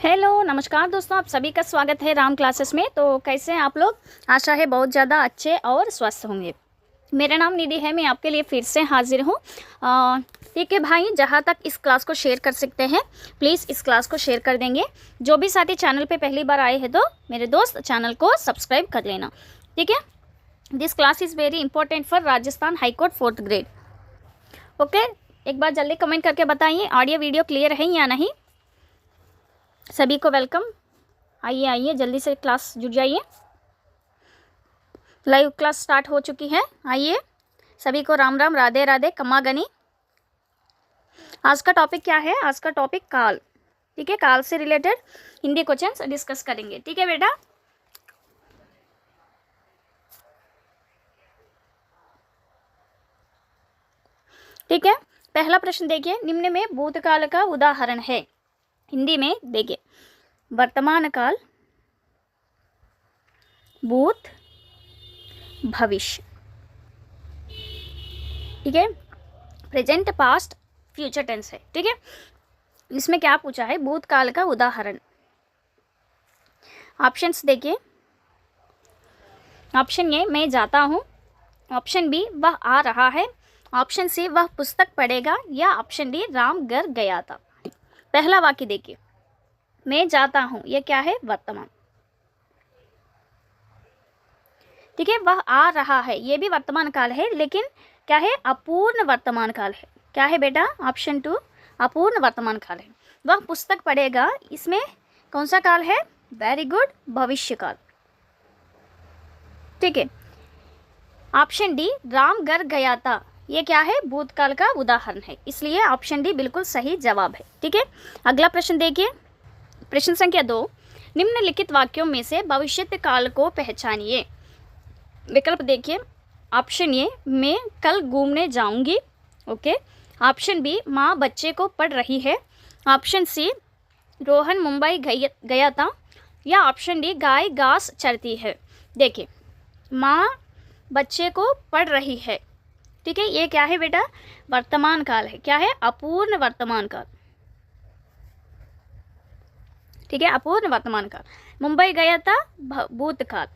Hello नमस्कार दोस्तों, आप सभी का स्वागत है राम क्लासेस में। तो कैसे हैं आप लोग? आशा है बहुत ज़्यादा अच्छे और स्वस्थ होंगे। मेरा नाम निधि है, मैं आपके लिए फिर से हाजिर हूँ। ठीक है भाई, जहाँ तक इस क्लास को शेयर कर सकते हैं प्लीज़ इस क्लास को शेयर कर देंगे। जो भी साथी चैनल पे पहली बार आए हैं तो मेरे दोस्त चैनल को सब्सक्राइब कर लेना, ठीक है। This class is very important for Rajasthan high court 4th grade. Okay, एक बार जल्दी कमेंट करके बताइए ऑडियो वीडियो क्लियर है या नहीं। सभी को वेलकम। आइए आइए जल्दी से क्लास जुड़ जाइए। लाइव क्लास स्टार्ट हो चुकी है। आइए सभी को राम राम, राधे राधे, कम्मा गनी। आज का टॉपिक क्या है? आज का टॉपिक काल, ठीक है। काल से रिलेटेड हिंदी क्वेश्चंस डिस्कस करेंगे, ठीक है बेटा। ठीक है, पहला प्रश्न देखिए, निम्न में भूतकाल का उदाहरण है। हिंदी में देखिए, वर्तमान काल, भूत, भविष्य, ठीक है। प्रेजेंट, पास्ट, फ्यूचर टेंस है, ठीक है। इसमें क्या पूछा है? भूतकाल का उदाहरण। ऑप्शंस देखिए, ऑप्शन ए मैं जाता हूँ, ऑप्शन बी वह आ रहा है, ऑप्शन सी वह पुस्तक पढ़ेगा, या ऑप्शन डी राम घर गया था। पहला वाक्य देखिए, मैं जाता हूँ, यह क्या है? वर्तमान, ठीक है। वह आ रहा है, यह भी वर्तमान काल है, लेकिन क्या है? अपूर्ण वर्तमान काल है। क्या है बेटा? ऑप्शन 2 अपूर्ण वर्तमान काल है। वह पुस्तक पढ़ेगा, इसमें कौन सा काल है? वेरी गुड, भविष्य काल, ठीक है। ऑप्शन डी राम घर गया था, ये क्या है? भूतकाल का उदाहरण है, इसलिए ऑप्शन डी बिल्कुल सही जवाब है, ठीक है। अगला प्रश्न देखिए, प्रश्न संख्या 2, निम्नलिखित वाक्यों में से भविष्यत काल को पहचानिए। विकल्प देखिए, ऑप्शन ए मैं कल घूमने जाऊंगी, ओके। ऑप्शन बी माँ बच्चे को पढ़ रही है, ऑप्शन सी रोहन मुंबई गया था, या ऑप्शन डी गाय घास चरती है। देखिए, माँ बच्चे को पढ़ रही है, ठीक है। ये क्या है बेटा? वर्तमान काल है। क्या है? अपूर्ण वर्तमान काल, ठीक है, अपूर्ण वर्तमान काल। मुंबई गया था, भूतकाल।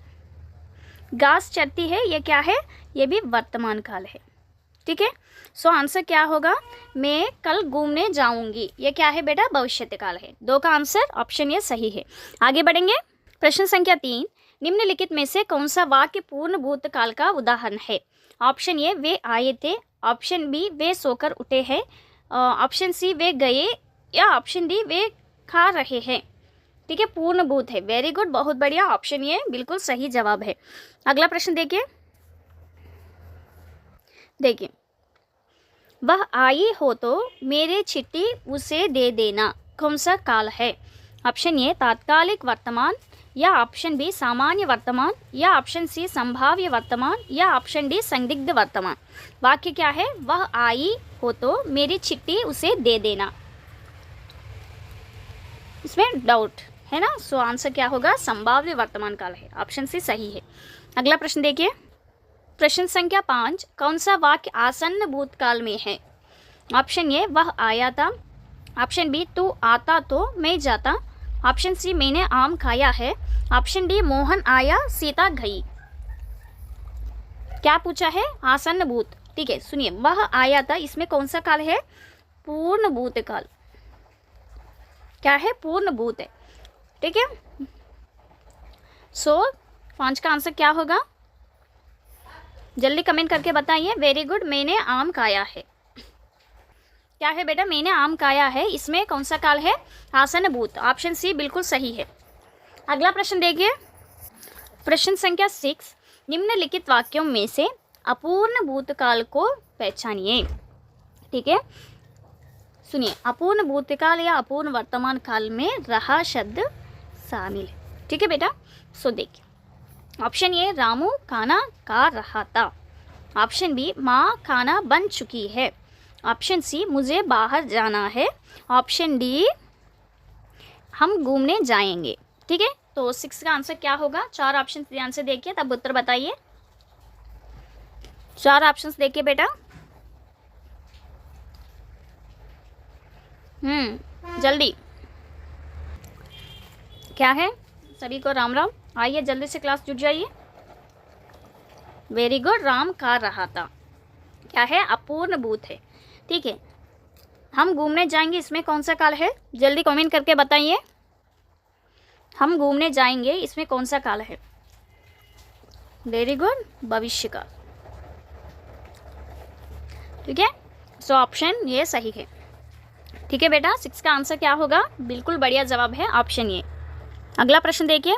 घास चरती है, ये क्या है? ये भी वर्तमान काल है, ठीक है। सो आंसर क्या होगा? मैं कल घूमने जाऊंगी, ये क्या है बेटा? भविष्यत काल है। 2 का आंसर ऑप्शन ये सही है। आगे बढ़ेंगे, प्रश्न संख्या 3, निम्नलिखित में से कौन सा वाक्य पूर्ण भूतकाल का उदाहरण है? ऑप्शन ए वे आए थे, ऑप्शन बी वे सोकर उठे हैं, ऑप्शन सी वे गए, या ऑप्शन डी वे खा रहे हैं, ठीक है। पूर्ण भूत है। वेरी गुड, बहुत बढ़िया, ऑप्शन ये बिल्कुल सही जवाब है। अगला प्रश्न देखिए, देखिए, वह आई हो तो मेरी चिट्ठी उसे दे देना, कौन सा काल है? ऑप्शन ए तात्कालिक वर्तमान, या ऑप्शन बी सामान्य वर्तमान, या ऑप्शन सी संभाव्य वर्तमान, या ऑप्शन डी संदिग्ध वर्तमान। वाक्य क्या है? वह आई हो तो मेरी चिट्ठी उसे दे देना। इसमें डाउट है ना, सो आंसर क्या होगा? संभाव्य वर्तमान काल है, ऑप्शन सी सही है। अगला प्रश्न देखिए, प्रश्न संख्या 5, कौन सा वाक्य आसन्न भूतकाल में है? ऑप्शन ए वह आया था, ऑप्शन बी तू आता तो मैं जाता, ऑप्शन सी मैंने आम खाया है, ऑप्शन डी मोहन आया सीता गई। क्या पूछा है? आसन्न भूत, ठीक है। सुनिए, वह आया था, इसमें कौन सा काल है? पूर्ण भूतकाल। क्या है? पूर्ण भूत है, ठीक है। सो 5 का आंसर क्या होगा? जल्दी कमेंट करके बताइए। वेरी गुड, मैंने आम खाया है। क्या है बेटा? मैंने आम खाया है, इसमें कौन सा काल है? आसन्न भूत, ऑप्शन सी बिल्कुल सही है। अगला प्रश्न देखिए, प्रश्न संख्या 6, निम्नलिखित वाक्यों में से अपूर्ण भूतकाल को पहचानिए, ठीक है। सुनिए, अपूर्ण भूतकाल या अपूर्ण वर्तमान काल में रहा शब्द शामिल है, ठीक है बेटा। सो देखिए, ऑप्शन ए रामू खाना खा रहा था, ऑप्शन बी माँ खाना बन चुकी है, ऑप्शन सी मुझे बाहर जाना है, ऑप्शन डी हम घूमने जाएंगे, ठीक है। तो 6 का आंसर क्या होगा? 4 ऑप्शन ध्यान से देखिए, तब उत्तर बताइए। 4 ऑप्शन देखिए बेटा, जल्दी। क्या है? सभी को राम राम। आइए जल्दी से क्लास जुट जाइए। Very good. राम खा रहा था, क्या है? अपूर्ण भूत है। ठीक है, हम घूमने जाएंगे, इसमें कौन सा काल है? जल्दी कमेंट करके बताइए। हम घूमने जाएंगे, इसमें कौन सा काल है? वेरी गुड, भविष्य काल। ठीक है, सो ऑप्शन ये सही है। ठीक है बेटा, 6 का आंसर क्या होगा? बिल्कुल बढ़िया जवाब है ऑप्शन ये। अगला प्रश्न देखिए,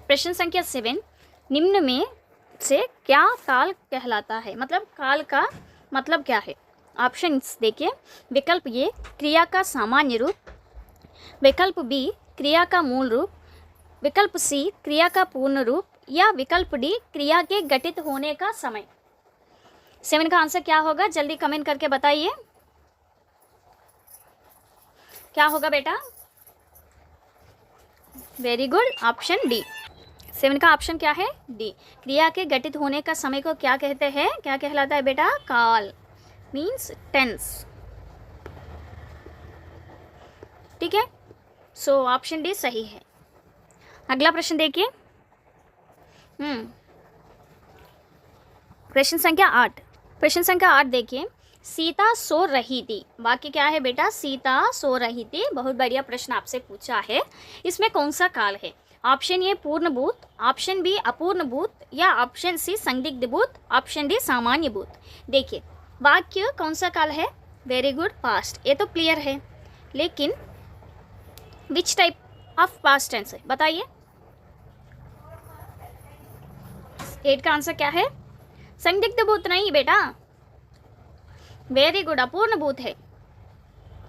प्रश्न संख्या 7, निम्न में से क्या काल कहलाता है? मतलब काल का मतलब क्या है? ऑप्शन देखिए, विकल्प ए क्रिया का सामान्य रूप, विकल्प बी क्रिया का मूल रूप, विकल्प सी क्रिया का पूर्ण रूप, या विकल्प डी क्रिया के घटित होने का समय। 7 का आंसर क्या होगा? जल्दी कमेंट करके बताइए, क्या होगा बेटा? Very good, option D. 7 का ऑप्शन क्या है? डी। क्रिया के घटित होने का समय को क्या कहते हैं? क्या कहलाता है बेटा? काल, मीन्स टेंस। ठीक है, सो ऑप्शन डी सही है। अगला प्रश्न देखिए, प्रश्न संख्या 8। प्रश्न संख्या 8 देखिए, सीता सो रही थी। वाक्य क्या है बेटा? सीता सो रही थी। बहुत बढ़िया प्रश्न आपसे पूछा है। इसमें कौन सा काल है? ऑप्शन ए पूर्ण भूत, ऑप्शन बी अपूर्ण भूत, या ऑप्शन सी संदिग्ध भूत, ऑप्शन डी सामान्य भूत। देखिए, वाक्य कौन सा काल है? Very good, past. ये तो क्लियर है, लेकिन which type of past tense है बताइए। 8 का आंसर क्या है? संदिग्ध भूत नहीं बेटा, वेरी गुड, अपूर्ण भूत है।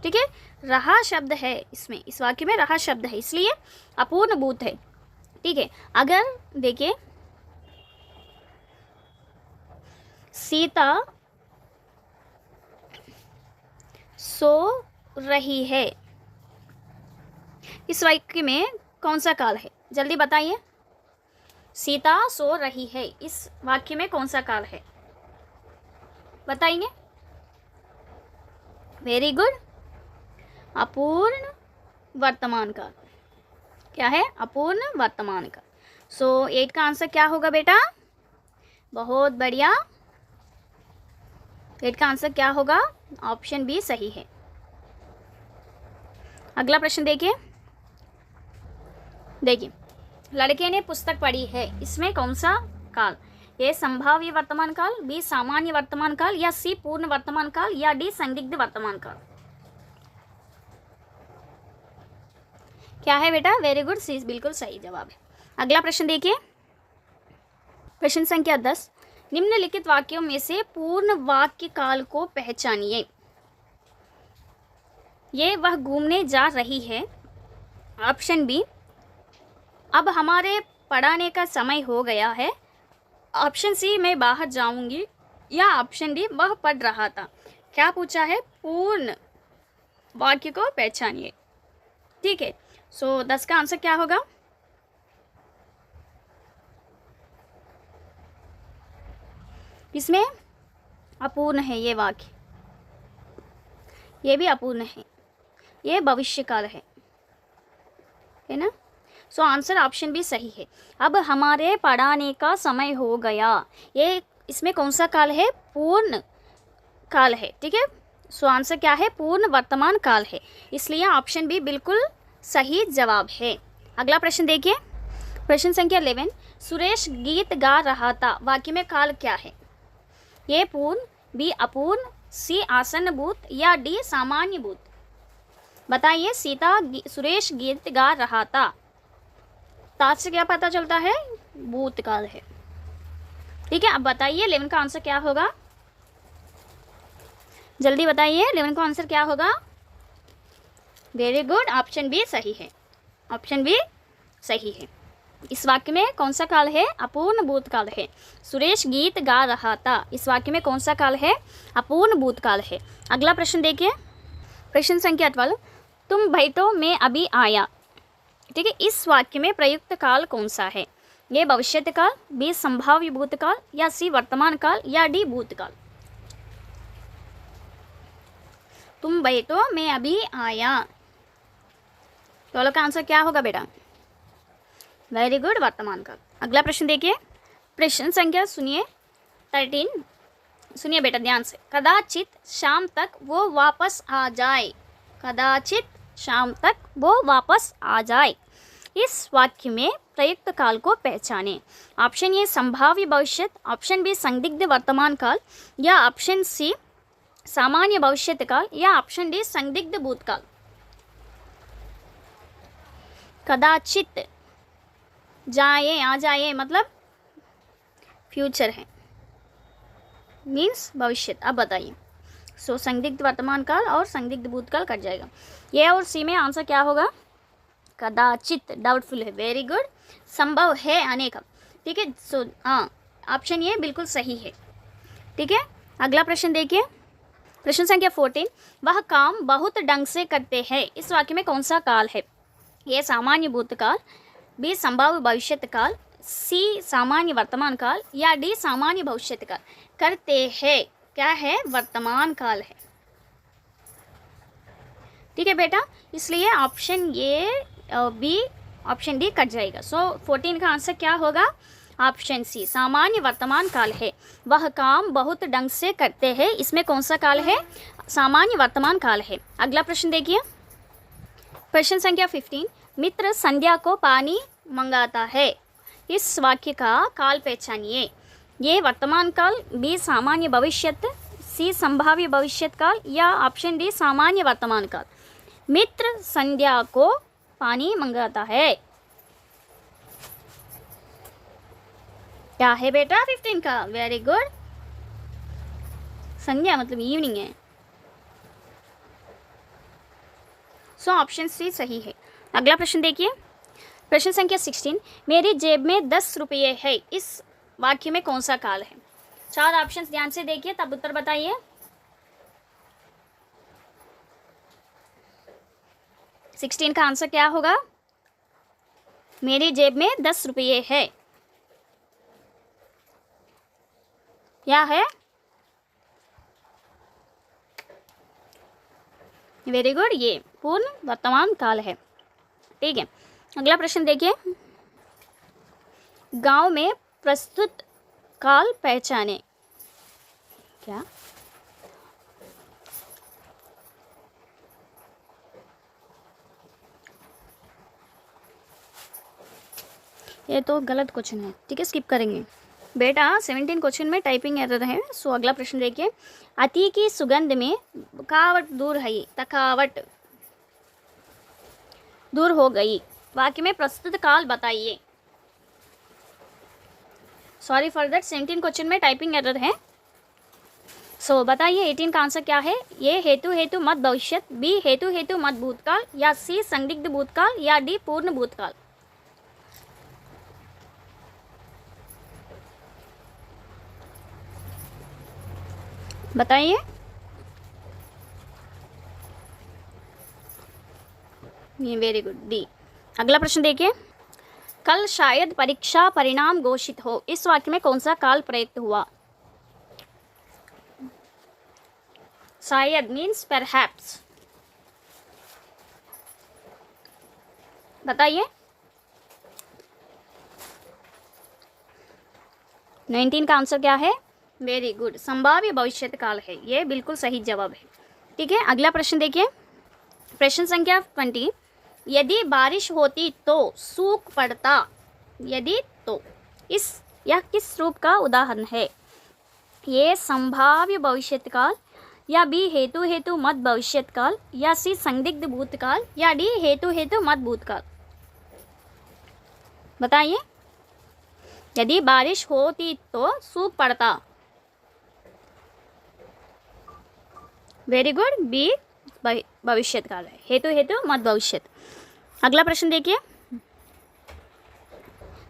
ठीक है, रहा शब्द है इसमें, इस वाक्य में रहा शब्द है, इसलिए अपूर्ण भूत है। ठीक है, अगर देखिए, सीता सो रही है, इस वाक्य में कौन सा काल है? जल्दी बताइए। सीता सो रही है, इस वाक्य में कौन सा काल है? बताएंगे। वेरी गुड, अपूर्ण वर्तमान काल। क्या है? अपूर्ण वर्तमान काल। सो 8 का आंसर क्या होगा बेटा? बहुत बढ़िया, 8 का आंसर क्या होगा? ऑप्शन बी सही है। अगला प्रश्न देखिए, लड़के ने पुस्तक पढ़ी है, इसमें कौन सा काल? ए संभाव्य वर्तमान काल, बी सामान्य वर्तमान काल, या सी पूर्ण वर्तमान काल, या डी संदिग्ध वर्तमान काल। क्या है बेटा? वेरी गुड, सी बिल्कुल सही जवाब है। अगला प्रश्न देखिए, प्रश्न संख्या 10, निम्नलिखित वाक्यों में से पूर्ण वाक्य काल को पहचानिए। ये वह घूमने जा रही है, ऑप्शन बी अब हमारे पढ़ाने का समय हो गया है, ऑप्शन सी मैं बाहर जाऊंगी, या ऑप्शन डी वह पढ़ रहा था। क्या पूछा है? पूर्ण वाक्य को पहचानिए। ठीक है, सो 10 का आंसर क्या होगा? इसमें अपूर्ण है ये वाक्य, ये भी अपूर्ण है, ये भविष्यकाल है ना? सो आंसर ऑप्शन भी सही है। अब हमारे पढ़ाने का समय हो गया, ये इसमें कौन सा काल है? पूर्ण काल है। ठीक है, सो आंसर क्या है? पूर्ण वर्तमान काल है, इसलिए ऑप्शन बी बिल्कुल सही जवाब है। अगला प्रश्न देखिए, प्रश्न संख्या 11, सुरेश गीत गा रहा था, वाक्य में काल क्या है? ए पूर्ण, बी अपूर्ण, सी आसन्न भूत, या डी सामान्य भूत। बताइए। सुरेश गीत गा रहा था, तात से क्या पता चलता है? भूतकाल है। ठीक है, अब बताइए 11 का आंसर क्या होगा? जल्दी बताइए, 11 का आंसर क्या होगा? वेरी गुड, ऑप्शन बी सही है। ऑप्शन बी सही है। इस वाक्य में कौन सा काल है? अपूर्ण भूतकाल है। सुरेश गीत गा रहा था, इस वाक्य में कौन सा काल है? अपूर्ण भूतकाल है। अगला प्रश्न देखिए, प्रश्न संख्या 12, तुम बैठो मैं अभी आया। ठीक है, इस वाक्य में प्रयुक्त काल कौन सा है? ये भविष्यत काल, बी संभाव्य भूतकाल, या सी वर्तमान काल, या डी भूतकाल। तुम बैठो मैं अभी आया, तो वालों का आंसर क्या होगा बेटा? वेरी गुड, वर्तमान काल। अगला प्रश्न देखिए, प्रश्न संख्या सुनिए 13। सुनिए बेटा ध्यान से। कदाचित शाम तक वो वापस आ जाए। कदाचित शाम तक वो वापस आ जाए। इस वाक्य में प्रयुक्त काल को पहचानें। ऑप्शन ए संभाव्य भविष्य, ऑप्शन बी संदिग्ध वर्तमान काल, या ऑप्शन सी सामान्य भविष्यत काल, या ऑप्शन डी संदिग्ध भूतकाल। कदाचित जाए, आ जाए मतलब फ्यूचर है, मीन्स भविष्य। अब बताइए, सो संदिग्ध वर्तमान काल और संदिग्ध भूतकाल कट जाएगा। ए और सी में आंसर क्या होगा? कदाचित, डाउटफुल है। वेरी गुड, संभव है आने का। ठीक है, सो हाँ, ऑप्शन ये बिल्कुल सही है। ठीक है, अगला प्रश्न देखिए, प्रश्न संख्या 14। वह काम बहुत ढंग से करते हैं। इस वाक्य में कौन सा काल है? ए सामान्य भूतकाल, बी संभाव्य भविष्यत काल, सी सामान्य वर्तमान काल, या डी सामान्य भविष्यत काल। करते हैं क्या है? वर्तमान काल है। ठीक है बेटा, इसलिए option A, B, option D cut जाएगा। सो 14 का आंसर क्या होगा? ऑप्शन सी सामान्य वर्तमान काल है। वह काम बहुत ढंग से करते हैं, इसमें कौन सा काल है? सामान्य वर्तमान काल है। अगला प्रश्न देखिए, प्रश्न संख्या 15। मित्र संध्या को पानी मंगाता है। इस वाक्य का काल पहचानिए। ये वर्तमान काल, बी सामान्य भविष्यत, सी संभाव्य भविष्यत काल, या ऑप्शन डी सामान्य वर्तमान काल। मित्र संध्या को पानी मंगाता है, क्या है बेटा 15 का? वेरी गुड, संध्या मतलब इवनिंग है। सो ऑप्शन सी सही है। अगला प्रश्न देखिए, प्रश्न संख्या 16। मेरी जेब में 10 रुपये है। इस वाक्य में कौन सा काल है? 4 ऑप्शंस ध्यान से देखिए, तब उत्तर बताइए। 16 का आंसर क्या होगा? मेरी जेब में 10 रुपये है, क्या है? वेरी गुड, ये पूर्ण वर्तमान काल है। ठीक है, अगला प्रश्न देखिए, गांव में प्रस्तुत काल पहचाने। क्या? ये तो गलत क्वेश्चन है। ठीक है, स्किप करेंगे बेटा। 17 क्वेश्चन में टाइपिंग एरर है। सो अगला प्रश्न देखिए, अति की सुगंध में थकावट दूर है। थकावट दूर हो गई। वाक्य में प्रस्तुत काल बताइए। सॉरी फॉर दैट, 17 क्वेश्चन में टाइपिंग एरर है। सो बताइए 18 का आंसर क्या है? ये हेतु हेतु मत भविष्यत, बी हेतु हेतु मत भूतकाल, या सी संदिग्ध भूतकाल, या डी पूर्ण भूतकाल। बताइए। ये वेरी गुड, डी। अगला प्रश्न देखिए, कल शायद परीक्षा परिणाम घोषित हो। इस वाक्य में कौन सा काल प्रयुक्त हुआ? शायद मीन्स परहैप्स। बताइए। 19 का आंसर क्या है? वेरी गुड, संभाव्य भविष्यत काल है। ये बिल्कुल सही जवाब है। ठीक है, अगला प्रश्न देखिए, प्रश्न संख्या 20। यदि बारिश होती तो सूख पड़ता। यदि तो, यह किस रूप का उदाहरण है? ये संभाव्य भविष्यत काल, या बी हेतु हेतु मत भविष्यत काल, या सी संदिग्ध भूतकाल, या डी हेतु हेतु मत भूतकाल। बताइए। यदि बारिश होती तो सूख पड़ता। वेरी गुड, बी भविष्यत काल है, हेतु हेतु मत भविष्यत। अगला प्रश्न देखिए,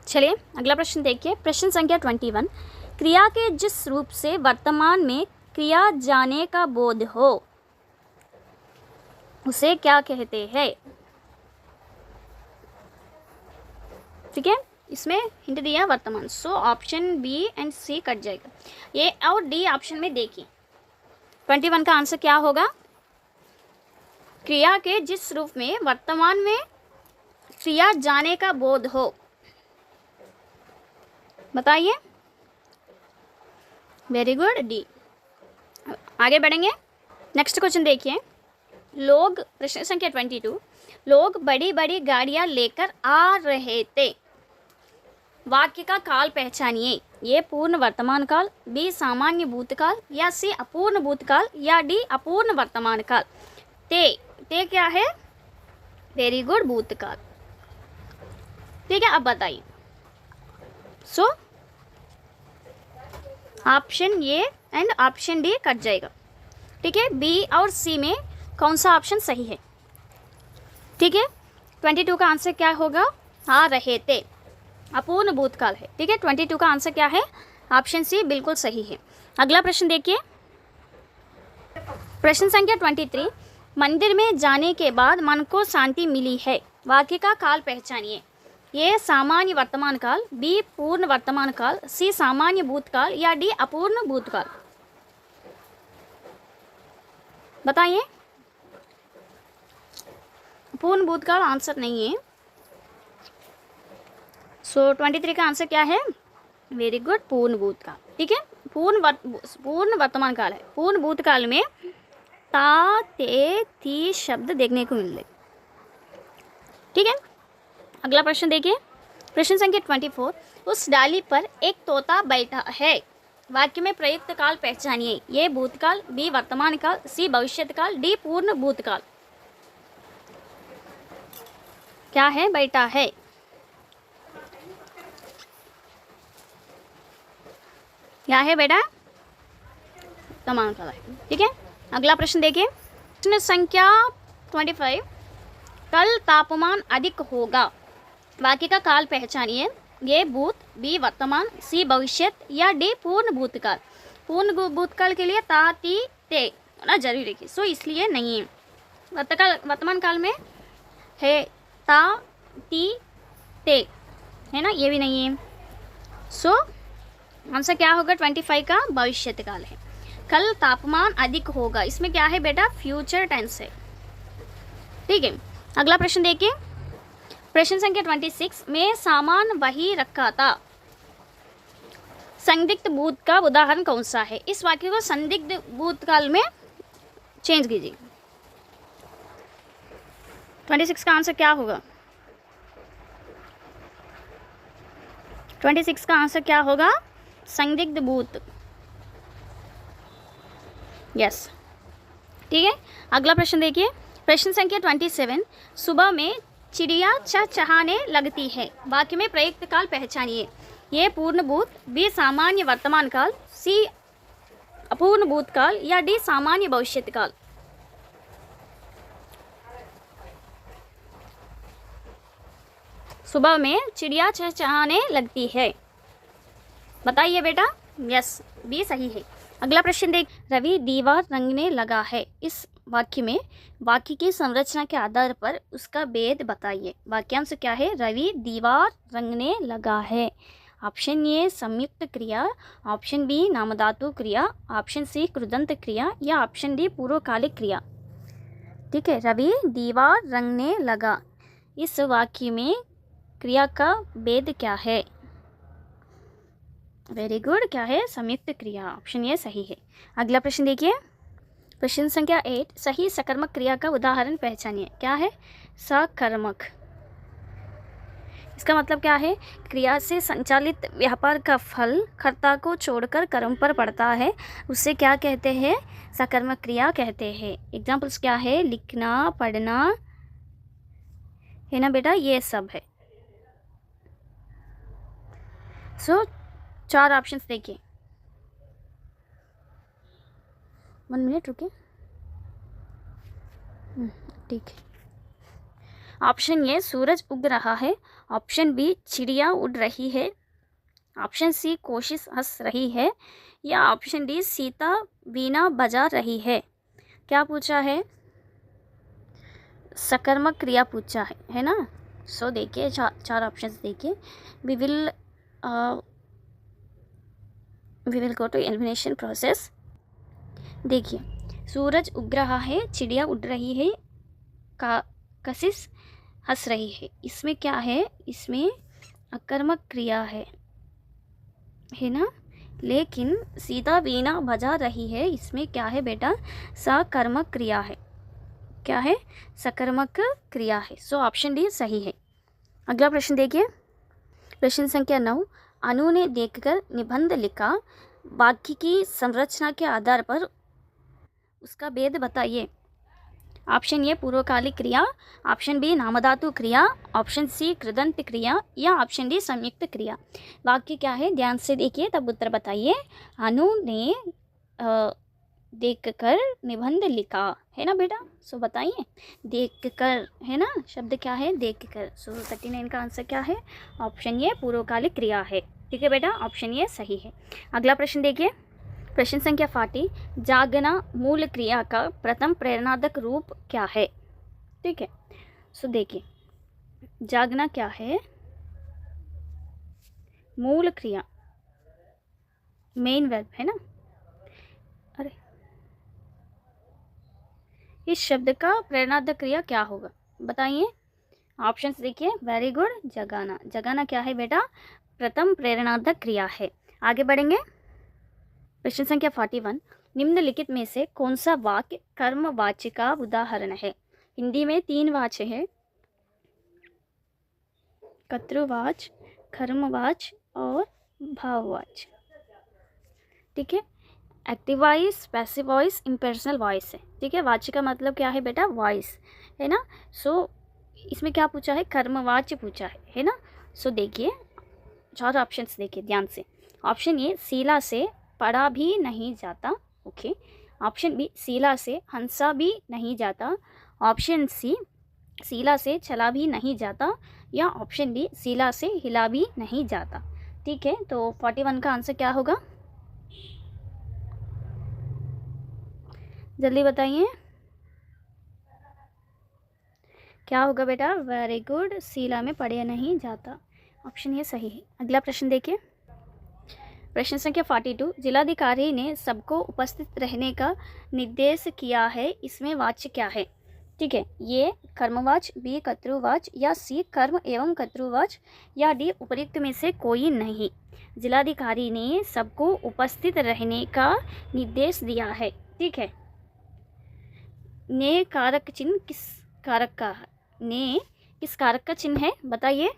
चलिए अगला प्रश्न देखिए, प्रश्न संख्या 21। क्रिया के जिस रूप से वर्तमान में क्रिया जाने का बोध हो उसे क्या कहते हैं? ठीक है, इसमें हिंट दिया वर्तमान। So option B and C cut जाएगा। ये और डी ऑप्शन में देखिए। 21 का आंसर क्या होगा? क्रिया के जिस रूप में वर्तमान में क्रिया जाने का बोध हो। बताइए। Very good, D. आगे बढ़ेंगे। नेक्स्ट क्वेश्चन देखिए। लोग, प्रश्न संख्या 22, लोग बड़ी बड़ी गाड़ियां लेकर आ रहे थे। वाक्य का काल पहचानिए। ये पूर्ण वर्तमान काल, बी सामान्य भूतकाल, या सी अपूर्ण भूतकाल, या डी अपूर्ण वर्तमान काल। ते क्या है? वेरी गुड, भूतकाल। ठीक है, अब बताइए। So option A and option D cut जाएगा। ठीक है, बी और सी में कौन सा ऑप्शन सही है? ठीक है, 22 का आंसर क्या होगा? आ रहे थे, अपूर्ण भूतकाल है। ठीक है, 22 का आंसर क्या है? ऑप्शन सी बिल्कुल सही है। अगला प्रश्न देखिए। प्रश्न संख्या 23, मंदिर में जाने के बाद मन को शांति मिली है। वाक्य का काल पहचानिए। ये सामान्य वर्तमान काल, बी पूर्ण वर्तमान काल, सी सामान्य भूतकाल, या डी अपूर्ण भूतकाल। बताइए। पूर्ण भूतकाल आंसर नहीं है। सो 23 का आंसर क्या है? वेरी गुड, पूर्ण भूतकाल। ठीक है, पूर्ण वर्तमान काल है। पूर्ण भूतकाल में ता, ते, थी शब्द देखने को मिल रहे। ठीक है, अगला प्रश्न देखिए। प्रश्न संख्या 24, उस डाली पर एक तोता बैठा है। वाक्य में प्रयुक्त काल पहचानिए। ये भूतकाल, बी वर्तमान काल, सी भविष्यत काल, डी पूर्ण भूतकाल। क्या है? बैठा है। क्या है बेटा? वर्तमान काल है। ठीक है, अगला प्रश्न देखिए। प्रश्न संख्या 25, कल तापमान अधिक होगा। वाक्य का काल पहचानिए। ये भूत, बी वर्तमान, सी भविष्यत, या डी पूर्ण भूतकाल। पूर्ण भूतकाल के लिए ता, ती, ते ना जरूरी रखिए। सो इसलिए नहीं है। वर्तमान काल में है ता, ती, ते, है ना, ये भी नहीं है। सो आंसर क्या होगा? 25 का भविष्यत काल है। कल तापमान अधिक होगा, इसमें क्या है बेटा? फ्यूचर टेंस है। ठीक है, अगला प्रश्न देखिए। प्रश्न संख्या 26 में सामान वही रखा था। संदिग्ध भूत का उदाहरण कौन सा है? इस वाक्य को संदिग्ध भूतकाल में चेंज कीजिए। 26 का आंसर क्या होगा? 26 का आंसर क्या होगा? संदिग्ध भूत। यस, ठीक है, अगला प्रश्न देखिए। प्रश्न संख्या 27, सुबह में चिड़िया चहचहाने लगती है। वाक्य में प्रयुक्त काल पहचानिए। ये पूर्ण भूत, बी सामान्य वर्तमान काल, सी अपूर्ण भूतकाल, या डी सामान्य भविष्यत काल। सुबह में चिड़िया चहचहाने लगती है। बताइए बेटा। यस, बी सही है। अगला प्रश्न देख। रवि दीवार रंगने लगा है। इस वाक्य में वाक्य की संरचना के आधार पर उसका भेद बताइए। वाक्यांश क्या है? रवि दीवार रंगने लगा है। ऑप्शन ए संयुक्त क्रिया, ऑप्शन बी नामधातु क्रिया, ऑप्शन सी कृदंत क्रिया, या ऑप्शन डी पूर्वकालिक क्रिया। ठीक है, रवि दीवार रंगने लगा, इस वाक्य में क्रिया का भेद क्या है? वेरी गुड, क्या है? संयुक्त क्रिया। ऑप्शन ए सही है। अगला प्रश्न देखिए। प्रश्न संख्या 8, सही सकर्मक क्रिया का उदाहरण पहचानिए। क्या है? सकर्मक। इसका मतलब क्या है? क्रिया से संचालित व्यापार का फल कर्ता को छोड़कर कर्म पर पड़ता है, उससे क्या कहते हैं? सकर्मक क्रिया कहते हैं। एग्जाम्पल्स क्या है? लिखना, पढ़ना, है ना बेटा, ये सब है। सो 4 ऑप्शंस देखिए। 1 मिनट रुकिए। ठीक है। ऑप्शन ए सूरज उग रहा है, ऑप्शन बी चिड़िया उड़ रही है, ऑप्शन सी कोशिश हंस रही है, या ऑप्शन डी सीता वीणा बजा रही है। क्या पूछा है? सकर्मक क्रिया पूछा है ना। सो देखिए, 4 ऑप्शंस देखिए। We will go to elimination process. देखिए, सूरज उग रहा है, चिड़िया उड़ रही है, कशिश हंस रही है, इसमें क्या है, इसमें अकर्मक क्रिया है ना। लेकिन सीता वीणा बजा रही है, इसमें क्या है बेटा, सकर्मक क्रिया है। क्या है, सकर्मक क्रिया है। सो ऑप्शन डी सही है। अगला प्रश्न देखिए, प्रश्न संख्या 9। अनु ने देखकर निबंध लिखा, वाक्य की संरचना के आधार पर उसका भेद बताइए। ऑप्शन ए पूर्वकालिक क्रिया, ऑप्शन बी नामधातु क्रिया, ऑप्शन सी कृदंत क्रिया या ऑप्शन डी संयुक्त क्रिया। वाक्य क्या है, ध्यान से देखिए तब उत्तर बताइए। अनु ने देखकर निबंध लिखा, है ना बेटा। सो बताइए, देखकर है ना, शब्द क्या है, देखकर। सो 39 का आंसर क्या है, ऑप्शन ए पूर्वकालिक क्रिया है। ठीक है बेटा, ऑप्शन ए सही है। अगला प्रश्न देखिए, प्रश्न संख्या 40। जागना मूल क्रिया का प्रथम प्रेरणादायक रूप क्या है। ठीक है, सो देखिए, जागना क्या है, मूल क्रिया, मेन वर्ब है ना। अरे, इस शब्द का प्रेरणादायक क्रिया क्या होगा, बताइए। ऑप्शंस देखिए, वेरी गुड, जगाना। जगाना क्या है बेटा, प्रथम प्रेरणादायक क्रिया है। आगे बढ़ेंगे, प्रश्न संख्या 41। निम्नलिखित में से कौन सा वाक्य कर्मवाच्य का उदाहरण है। हिंदी में 3 वाच्य है, कर्तृवाच्य, कर्मवाच्य और भाववाच्य। ठीक है, active voice, passive voice, impersonal voice है। ठीक है, वाच्य का मतलब क्या है बेटा, वॉइस, है ना। सो इसमें क्या पूछा है, कर्मवाच्य पूछा है ना। सो देखिए, 4 ऑप्शंस देखिए ध्यान से। ऑप्शन ए, शीला से पढ़ा भी नहीं जाता। ओके। ऑप्शन बी, शीला से हंसा भी नहीं जाता। ऑप्शन सी, शीला से चला भी नहीं जाता। या ऑप्शन डी, शीला से हिला भी नहीं जाता। ठीक है, तो 41 का आंसर क्या होगा, जल्दी बताइए क्या होगा बेटा। वेरी गुड, शीला में पढ़े नहीं जाता, ऑप्शन ये सही है। अगला प्रश्न देखिए, प्रश्न संख्या 42। जिलाधिकारी ने सबको उपस्थित रहने का निर्देश किया है, इसमें वाच्य क्या है। ठीक है, ये कर्मवाच्य, बी कर्तृवाच्य या सी कर्म एवं कर्तृवाच्य या डी उपर्युक्त में से कोई नहीं। जिलाधिकारी ने सबको उपस्थित रहने का निर्देश दिया है। ठीक है, ने कारक चिन्ह किस कारक का है, ने किस कारक का चिन्ह है, बताइए।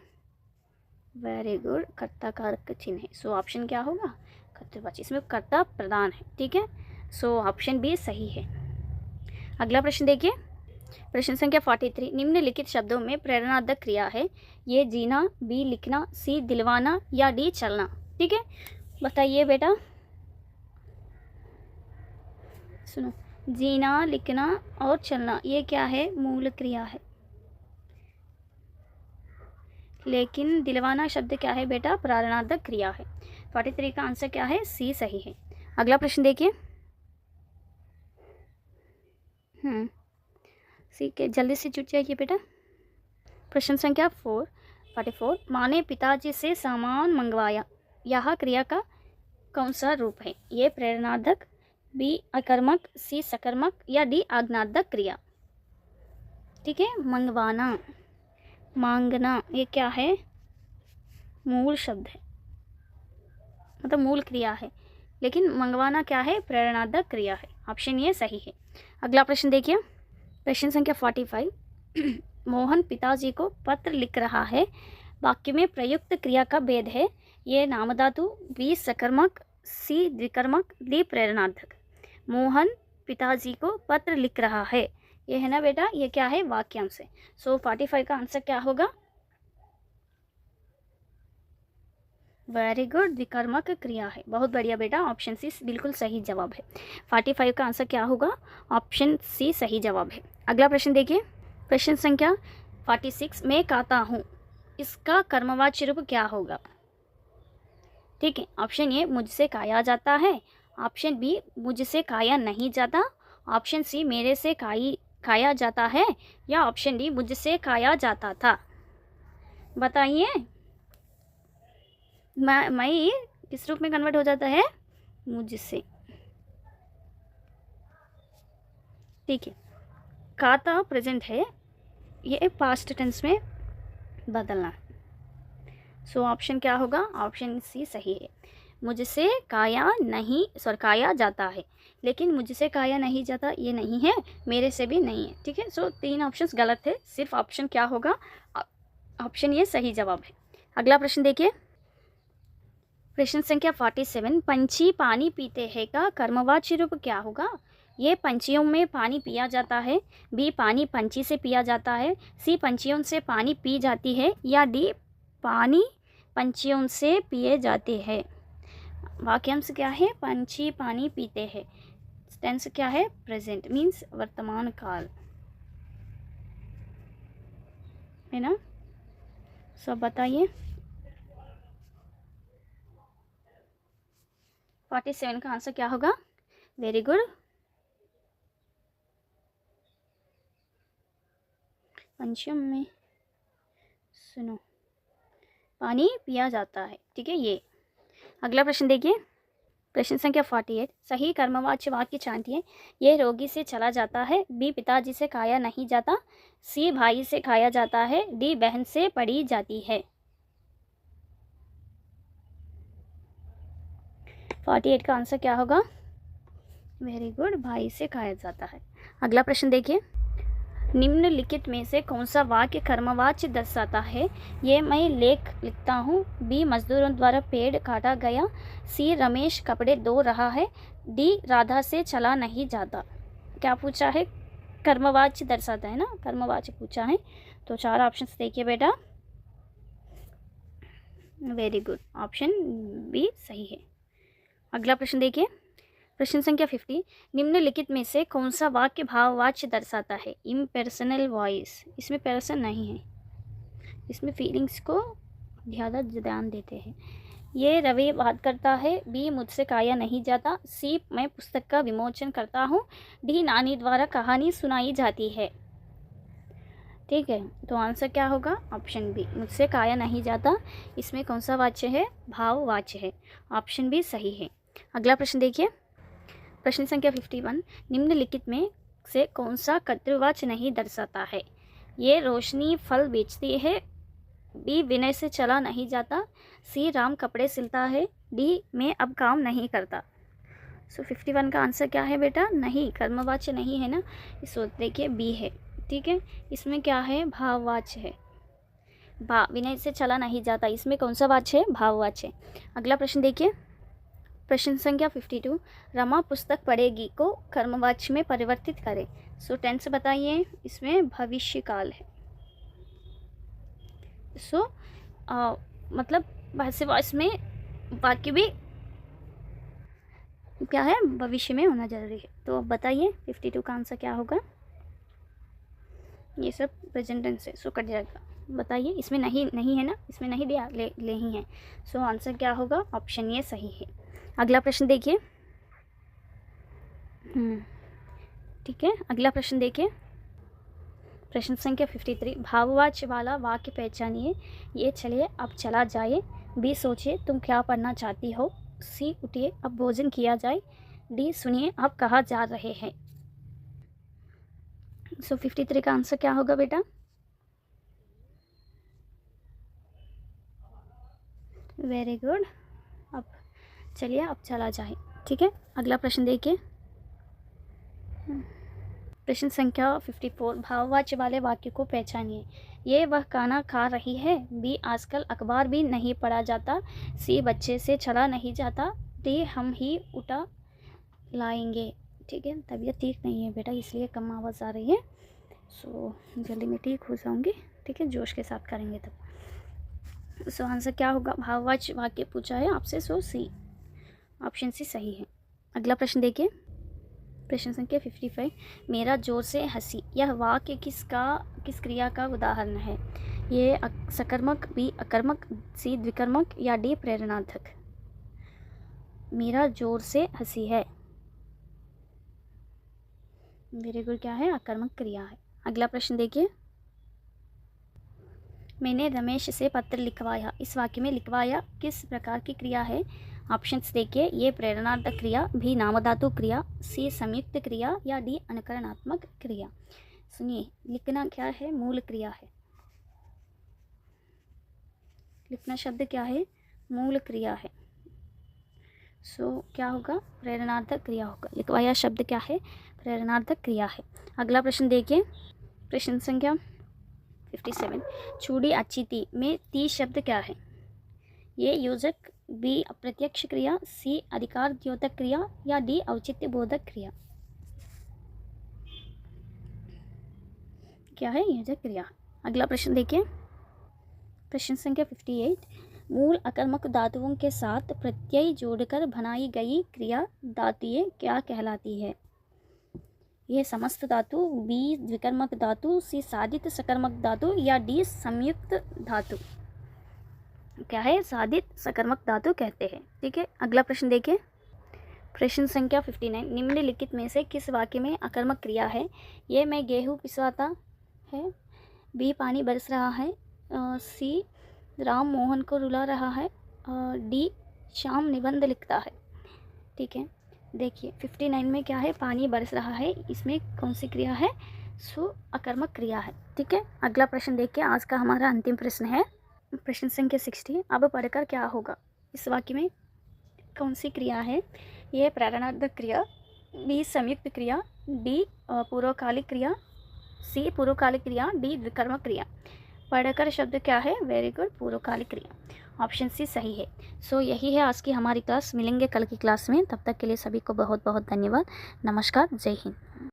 वेरी गुड, कर्ता कारक का चिन्ह है। सो ऑप्शन क्या होगा, कर्तृवाची, इसमें कर्ता प्रधान है। ठीक है, सो ऑप्शन बी सही है। अगला प्रश्न देखिए, प्रश्न संख्या 43। निम्नलिखित शब्दों में प्रेरणादायक क्रिया है, ये जीना, बी लिखना, सी दिलवाना या डी चलना। ठीक है, बताइए बेटा, सुनो, जीना, लिखना और चलना, ये क्या है, मूल क्रिया है। लेकिन दिलवाना शब्द क्या है बेटा, प्रेरणादायक क्रिया है। 43 का आंसर क्या है, सी सही है। अगला प्रश्न देखिए, सी के जल्दी से जुट जाइए बेटा। प्रश्न संख्या 44। माँ ने पिताजी से सामान मंगवाया, यह क्रिया का कौन सा रूप है। ये प्रेरणादायक, बी अकर्मक, सी सकर्मक या डी आज्ञादायक क्रिया। ठीक है, मंगवाना, मांगना, ये क्या है, मूल शब्द है, मतलब मूल क्रिया है। लेकिन मंगवाना क्या है, प्रेरणादायक क्रिया है। ऑप्शन ये सही है। अगला प्रश्न देखिए, प्रश्न संख्या 45। मोहन पिताजी को पत्र लिख रहा है, वाक्य में प्रयुक्त क्रिया का भेद है, ये नामधातु, बी सकर्मक, सी द्विकर्मक, डी प्रेरणादायक। मोहन पिताजी को पत्र लिख रहा है, ये है ना बेटा, ये क्या है, वाक्यांश है। सो 45 का आंसर क्या होगा, वेरी गुड, द्विकर्मक क्रिया है। बहुत बढ़िया बेटा, ऑप्शन सी बिल्कुल सही जवाब है। 45 का आंसर क्या होगा, ऑप्शन सी सही जवाब है। अगला प्रश्न देखिए, प्रश्न संख्या 46। मैं खाता हूँ, इसका कर्मवाच्य रूप क्या होगा। ठीक है, ऑप्शन ए, मुझसे खाया जाता है। ऑप्शन बी, मुझसे खाया नहीं जाता। ऑप्शन सी, मेरे से खाया जाता है। या ऑप्शन डी, मुझसे खाया जाता था। बताइए, मैं किस रूप में कन्वर्ट हो जाता है, मुझसे। ठीक है, खाता प्रेजेंट है, ये पास्ट टेंस में बदलना है। सो ऑप्शन क्या होगा? ऑप्शन सी सही है। मुझसे खाया जाता है, लेकिन मुझसे खाया नहीं जाता ये नहीं है, मेरे से भी नहीं है। ठीक है, सो 3 ऑप्शंस गलत थे, सिर्फ ऑप्शन क्या होगा? ऑप्शन ये सही जवाब है। अगला प्रश्न देखिए, प्रश्न संख्या 47, पंछी पानी पीते हैं का कर्मवाची रूप क्या होगा? ये पंछियों में पानी पिया जाता है, बी पानी पंछी से पिया जाता है, सी पंछियों से पानी पी जाती है, या डी पानी पंछियों से पिए जाते हैं। वाक्यांश क्या है? पंछी पानी पीते हैं। टेंस क्या है? प्रेजेंट, मीन्स वर्तमान काल है ना। सब बताइए। 47 का आंसर क्या होगा? Very good. पंछियों में सुनो पानी पिया जाता है। ठीक है, ये अगला प्रश्न देखिए, प्रश्न संख्या 48, सही कर्मवाच्य वाक्य चाहिए। ये रोगी से चला जाता है, बी पिताजी से खाया नहीं जाता, सी भाई से खाया जाता है, डी बहन से पढ़ी जाती है। 48 का आंसर क्या होगा? वेरी गुड, भाई से खाया जाता है। अगला प्रश्न देखिए, निम्नलिखित में से कौन सा वाक्य कर्मवाच्य दर्शाता है? ये मैं लेख लिखता हूँ, बी मजदूरों द्वारा पेड़ काटा गया, सी रमेश कपड़े धो रहा है, डी राधा से चला नहीं जाता। क्या पूछा है? कर्मवाच्य दर्शाता है ना, कर्मवाच्य पूछा है। तो 4 ऑप्शंस देखिए बेटा। वेरी गुड, ऑप्शन बी सही है। अगला प्रश्न देखिए, प्रश्न संख्या 50, निम्नलिखित में से कौन सा वाक्य भाववाच्य दर्शाता है? इम्पर्सनल वॉइस, इसमें पर्सन नहीं है, इसमें फीलिंग्स को ज़्यादा ध्यान देते हैं। ये रवि बात करता है, बी मुझसे खाया नहीं जाता, सी मैं पुस्तक का विमोचन करता हूँ, डी नानी द्वारा कहानी सुनाई जाती है। ठीक है, तो आंसर क्या होगा? ऑप्शन बी, मुझसे खाया नहीं जाता। इसमें कौन सा वाच्य है? भाववाच्य है। ऑप्शन बी सही है। अगला प्रश्न देखिए, प्रश्न संख्या 51, निम्नलिखित में से कौन सा कर्तृवाच्य नहीं दर्शाता है? ये रोशनी फल बेचती है, बी विनय से चला नहीं जाता, सी राम कपड़े सिलता है, डी मैं अब काम नहीं करता। सो 51 का आंसर क्या है बेटा? नहीं, कर्मवाच्य नहीं है ना, इस वक्त देखिए बी है। ठीक है, इसमें क्या है? भाववाच्य है। विनय से चला नहीं जाता, इसमें कौन सा वाच्य है? भाववाच्य। अगला प्रश्न देखिए, प्रश्न संख्या 52, रमा पुस्तक पढ़ेगी को कर्मवाच्य में परिवर्तित करें। सो टेंस बताइए, इसमें भविष्य काल है। सो मतलब इसमें वाक्य भी क्या है? भविष्य में होना जरूरी है। तो बताइए 52 का आंसर क्या होगा? ये सब प्रेजेंट टेंस है, सो कट जाएगा। बताइए, इसमें नहीं है ना, इसमें नहीं दिया, ले ही है। सो आंसर क्या होगा? ऑप्शन ये सही है। अगला प्रश्न देखिए। ठीक है, अगला प्रश्न देखिए, प्रश्न संख्या 53, भाववाच्य वाला वाक्य पहचानिए। ये चलिए अब चला जाए, बी सोचिए तुम क्या पढ़ना चाहती हो, सी उठिए अब भोजन किया जाए, डी सुनिए अब कहाँ जा रहे हैं। सो 53 का आंसर क्या होगा बेटा? वेरी गुड, अब चलिए अब चला जाए। ठीक है, अगला प्रश्न देखिए, प्रश्न संख्या 54, भाववाच्य वाले वाक्य को पहचानिए। ये वह खाना खा रही है, बी आजकल अखबार भी नहीं पढ़ा जाता, सी बच्चे से चला नहीं जाता, डी हम ही उठा लाएंगे। ठीक है, तबीयत ठीक नहीं है बेटा, इसलिए कम आवाज़ आ रही है। सो जल्दी मैं ठीक हो जाऊंगी। ठीक है, जोश के साथ करेंगे तब। सो आंसर क्या होगा? भाववाच्य वाक्य पूछा है आपसे, सो सी, ऑप्शन सी सही है। अगला प्रश्न देखिए, प्रश्न संख्या 55, मेरा जोर से हंसी, यह वाक्य किस क्रिया का उदाहरण है? ये सकर्मक, बी अकर्मक, सी द्विकर्मक, या डी प्रेरणार्थक। मेरा जोर से हंसी है, वेरी गुड, क्या है? अकर्मक क्रिया है। अगला प्रश्न देखिए, मैंने रमेश से पत्र लिखवाया, इस वाक्य में लिखवाया किस प्रकार की क्रिया है? ऑप्शंस देखिए, ये प्रेरणार्थक क्रिया, भी नामधातु क्रिया, सी संयुक्त क्रिया, या डी अनुकरणात्मक क्रिया। सुनिए, लिखना क्या है? मूल क्रिया है। लिखना शब्द क्या है? मूल क्रिया है। सो क्या होगा? प्रेरणार्थक क्रिया होगा। लिखवाया शब्द क्या है? प्रेरणार्थक क्रिया है। अगला प्रश्न देखिए, प्रश्न संख्या 57। चूड़ी अच्छी थी में ती शब्द क्या है? ए योजक, बी अप्रत्यक्ष क्रिया, सी अधिकार द्योतक क्रिया या डी औचित्य बोधक क्रिया। क्या है? योजक क्रिया। अगला प्रश्न देखिए, प्रश्न संख्या 58। मूल अकर्मक धातुओं के साथ प्रत्यय जोड़कर बनाई गई क्रिया धातुएं क्या कहलाती है? यह समस्त धातु, बी द्विकर्मक धातु, सी साधित सकर्मक धातु या डी संयुक्त धातु। क्या है? साधित सकर्मक धातु कहते हैं। ठीक है, अगला प्रश्न देखिए, प्रश्न संख्या 59। निम्नलिखित में से किस वाक्य में अकर्मक क्रिया है? ये मैं गेहूँ पिसवाता है, बी पानी बरस रहा है, सी राम मोहन को रुला रहा है, डी श्याम निबंध लिखता है। ठीक है, देखिए 59 में क्या है? पानी बरस रहा है, इसमें कौन सी क्रिया है? सो अकर्मक क्रिया है। ठीक है, अगला प्रश्न देखिए, आज का हमारा अंतिम प्रश्न है प्रश्न संख्या 60। अब पढ़कर क्या होगा? इस वाक्य में कौन सी क्रिया है? ये प्रेरणार्थक क्रिया, बी संयुक्त क्रिया, डी पूर्वकालिक क्रिया, सी पूर्वकालिक क्रिया, डी विकर्मक क्रिया। पढ़कर शब्द क्या है? वेरी गुड, पूर्वकालिक क्रिया। ऑप्शन सी सही है। सो यही है आज की हमारी क्लास। मिलेंगे कल की क्लास में, तब तक के लिए सभी को बहुत बहुत धन्यवाद। नमस्कार, जय हिंद।